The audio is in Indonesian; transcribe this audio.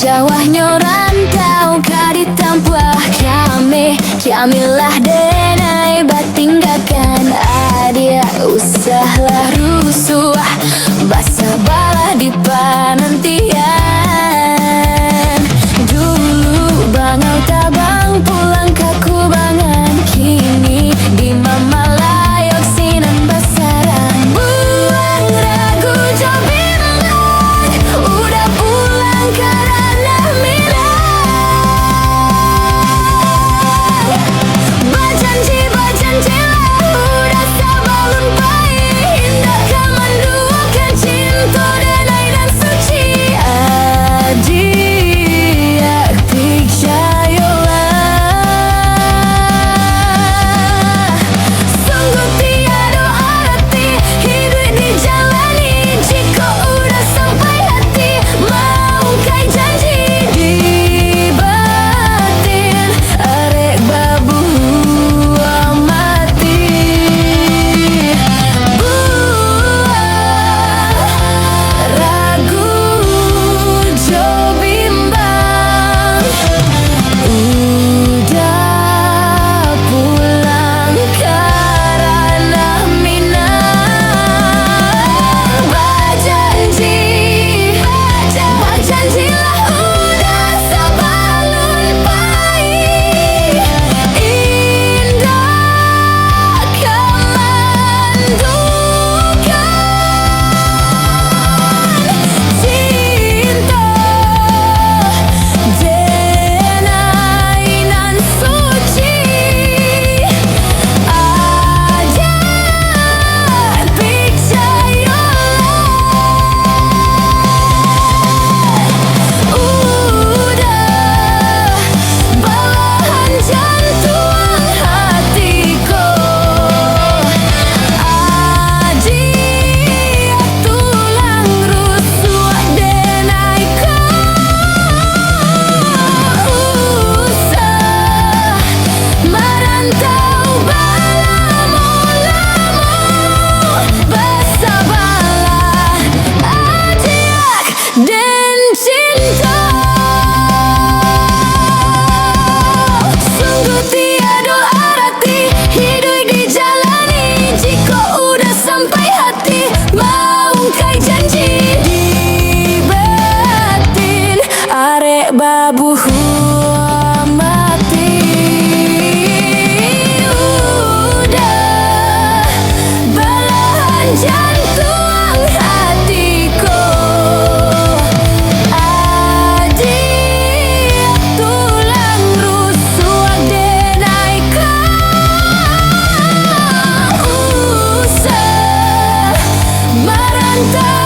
Jawahnya rantau kadi tampah Kamilah denai batinggakan adia usahlah rusuh basah balah di panantian. Dulu bangal tabang pulang ke kubangan, kini di mama layok sinan basaran. Buang ragu cobi menang, udah pulang karena milang. Berjanji lah udah sabalun baik, indah kaman duakan cinta denai dan suci. Adik percayalah, sungguh tiada arti hidup dijalani. Jika udah sampai hati, mau kai janji di batin, arek babu amati. Buang ragu jo bimbang, udah pulang karena minang. Berjanjilah udah sabalun baik, indah kaman dukan cinta denai nan suci. Adik percayalah, udah belahan jantung hatiku. Adik tulang rusuk denai usah merantau balamu-lamu, bersabarlah adik dan cinta. Sungguh tiada arti hidup dijalani. Jika udah sampai hati, mau kai janji di batin, arek babu mati. Udah belahan jantung hatiku. Adik tulang rusuk denai usah merantau